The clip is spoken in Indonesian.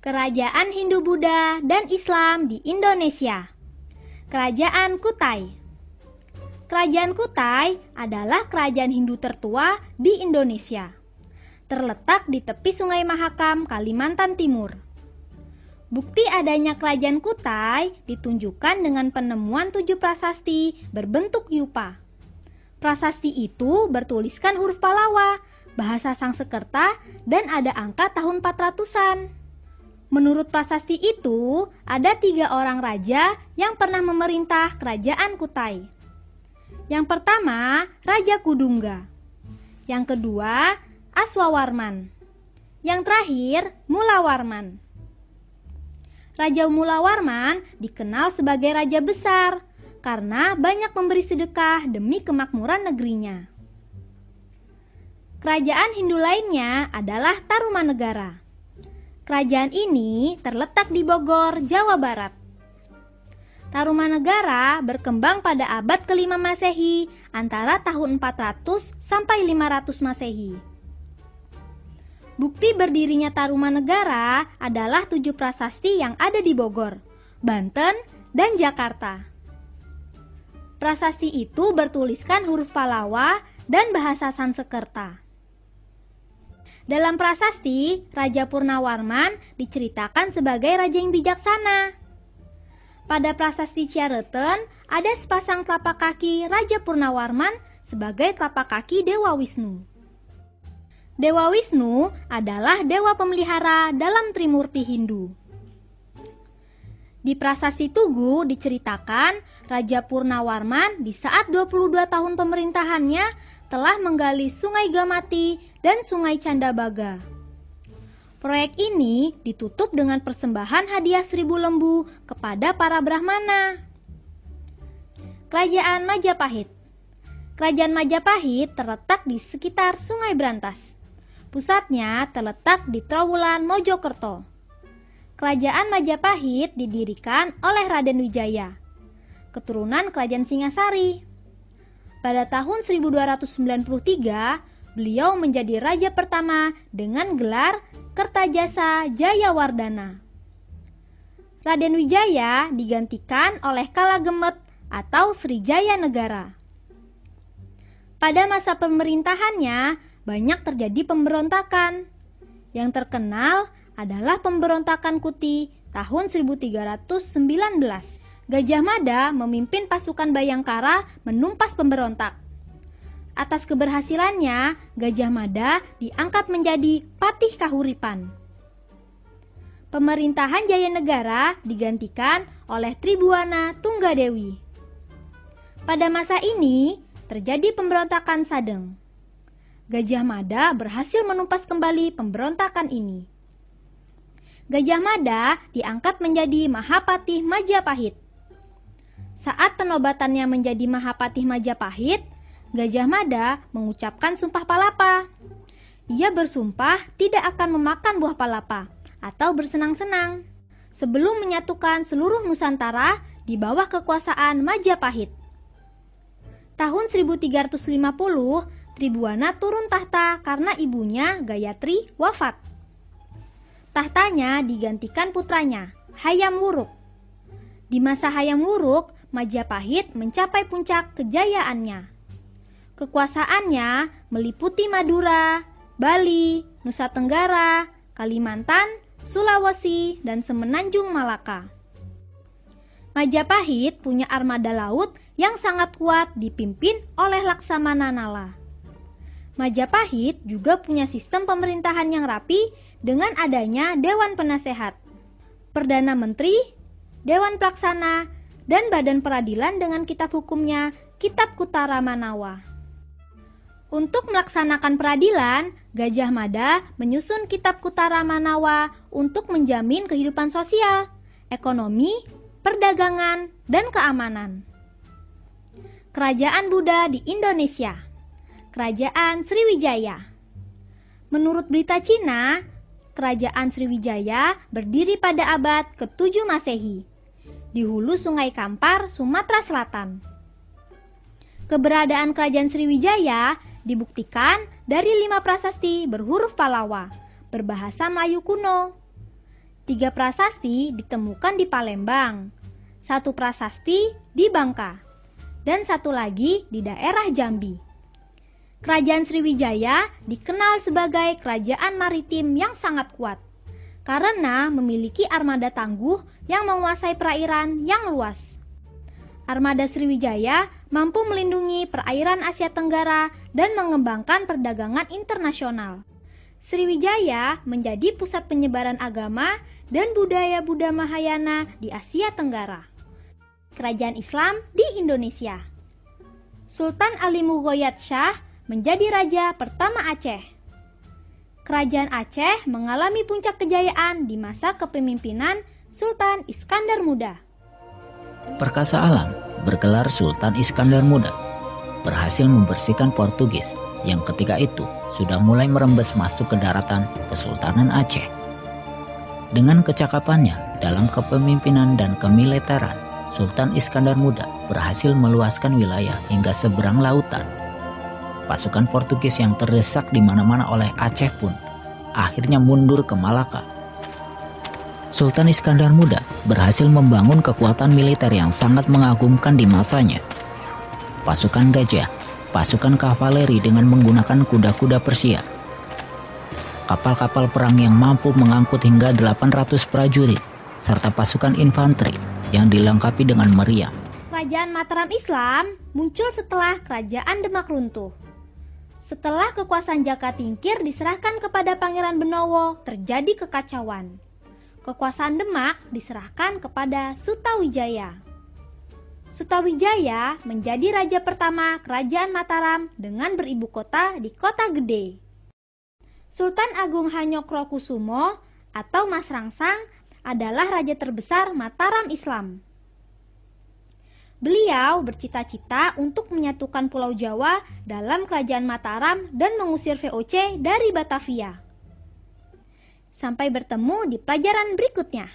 Kerajaan Hindu-Buddha dan Islam di Indonesia. Kerajaan Kutai. Kerajaan Kutai adalah kerajaan Hindu tertua di Indonesia. Terletak di tepi Sungai Mahakam, Kalimantan Timur. Bukti adanya kerajaan Kutai ditunjukkan dengan penemuan 7 prasasti berbentuk yupa. Prasasti itu bertuliskan huruf Palawa, bahasa Sangsekerta, dan ada angka tahun 400-an. Menurut prasasti itu, ada 3 orang raja yang pernah memerintah kerajaan Kutai. Yang pertama, Raja Kudungga. Yang kedua, Aswawarman. Yang terakhir, Mulawarman. Raja Mulawarman dikenal sebagai raja besar karena banyak memberi sedekah demi kemakmuran negerinya. Kerajaan Hindu lainnya adalah Tarumanegara. Kerajaan ini terletak di Bogor, Jawa Barat. Tarumanegara berkembang pada abad ke-5 Masehi antara tahun 400 sampai 500 Masehi. Bukti berdirinya Tarumanegara adalah 7 prasasti yang ada di Bogor, Banten, dan Jakarta. Prasasti itu bertuliskan huruf Palawa dan bahasa Sansekerta. Dalam prasasti, Raja Purnawarman diceritakan sebagai raja yang bijaksana. Pada prasasti Ciareten, ada sepasang telapak kaki Raja Purnawarman sebagai telapak kaki Dewa Wisnu. Dewa Wisnu adalah dewa pemelihara dalam Trimurti Hindu. Di prasasti Tugu diceritakan Raja Purnawarman di saat 22 tahun pemerintahannya telah menggali Sungai Gamati dan Sungai Candabaga. Proyek ini ditutup dengan persembahan hadiah 1000 lembu kepada para Brahmana. Kerajaan Majapahit. Kerajaan Majapahit terletak di sekitar Sungai Brantas. Pusatnya terletak di Trowulan, Mojokerto. Kerajaan Majapahit didirikan oleh Raden Wijaya, keturunan Kerajaan Singasari. Pada tahun 1293, beliau menjadi raja pertama dengan gelar Kertajasa Jayawardana. Raden Wijaya digantikan oleh Kalagemet atau Srijaya Negara. Pada masa pemerintahannya, banyak terjadi pemberontakan. Yang terkenal adalah pemberontakan Kuti tahun 1319. Gajah Mada memimpin pasukan Bayangkara menumpas pemberontak. Atas keberhasilannya, Gajah Mada diangkat menjadi Patih Kahuripan. Pemerintahan Jayanegara digantikan oleh Tribuana Tunggadewi. Pada masa ini, terjadi pemberontakan Sadeng. Gajah Mada berhasil menumpas kembali pemberontakan ini. Gajah Mada diangkat menjadi Mahapatih Majapahit. Saat penobatannya menjadi Mahapatih Majapahit, Gajah Mada mengucapkan sumpah palapa. Ia bersumpah tidak akan memakan buah palapa atau bersenang-senang sebelum menyatukan seluruh Nusantara di bawah kekuasaan Majapahit. Tahun 1350, Tribuana turun tahta karena ibunya Gayatri wafat. Tahtanya digantikan putranya, Hayam Wuruk. Di masa Hayam Wuruk, Majapahit mencapai puncak kejayaannya. Kekuasaannya meliputi Madura, Bali, Nusa Tenggara, Kalimantan, Sulawesi, dan Semenanjung Malaka. Majapahit punya armada laut yang sangat kuat dipimpin oleh Laksamana Nala. Majapahit juga punya sistem pemerintahan yang rapi dengan adanya Dewan Penasehat, Perdana Menteri, Dewan Pelaksana, dan Badan Peradilan dengan kitab hukumnya Kitab Kutara Manawa. Untuk melaksanakan peradilan, Gajah Mada menyusun Kitab Kutara Manawa untuk menjamin kehidupan sosial, ekonomi, perdagangan, dan keamanan. Kerajaan Buddha di Indonesia. Kerajaan Sriwijaya. Menurut berita Cina, Kerajaan Sriwijaya berdiri pada abad ke-7 Masehi di hulu Sungai Kampar, Sumatera Selatan. Keberadaan Kerajaan Sriwijaya dibuktikan dari 5 prasasti berhuruf Palawa, berbahasa Melayu kuno. 3 prasasti ditemukan di Palembang, 1 prasasti di Bangka, dan 1 lagi di daerah Jambi. Kerajaan Sriwijaya dikenal sebagai kerajaan maritim yang sangat kuat karena memiliki armada tangguh yang menguasai perairan yang luas. Armada Sriwijaya mampu melindungi perairan Asia Tenggara dan mengembangkan perdagangan internasional. Sriwijaya menjadi pusat penyebaran agama dan budaya Buddha Mahayana di Asia Tenggara. Kerajaan Islam di Indonesia. Sultan Ali Mughayat Shah menjadi raja pertama Aceh. Kerajaan Aceh mengalami puncak kejayaan di masa kepemimpinan Sultan Iskandar Muda. Perkasa alam bergelar Sultan Iskandar Muda berhasil membersihkan Portugis yang ketika itu sudah mulai merembes masuk ke daratan Kesultanan Aceh. Dengan kecakapannya dalam kepemimpinan dan kemiliteran, Sultan Iskandar Muda berhasil meluaskan wilayah hingga seberang lautan. Pasukan Portugis yang terdesak di mana-mana oleh Aceh pun akhirnya mundur ke Malaka. Sultan Iskandar Muda berhasil membangun kekuatan militer yang sangat mengagumkan di masanya. Pasukan gajah, pasukan kavaleri dengan menggunakan kuda-kuda Persia, kapal-kapal perang yang mampu mengangkut hingga 800 prajurit, serta pasukan infanteri yang dilengkapi dengan meriam. Kerajaan Mataram Islam muncul setelah Kerajaan Demak runtuh. Setelah kekuasaan Jaka Tingkir diserahkan kepada Pangeran Benowo, terjadi kekacauan. Kekuasaan Demak diserahkan kepada Sutawijaya. Sutawijaya menjadi raja pertama Kerajaan Mataram dengan beribu kota di Kota Gede. Sultan Agung Hanyokrokusumo atau Mas Rangsang adalah raja terbesar Mataram Islam. Beliau bercita-cita untuk menyatukan Pulau Jawa dalam Kerajaan Mataram dan mengusir VOC dari Batavia. Sampai bertemu di pelajaran berikutnya.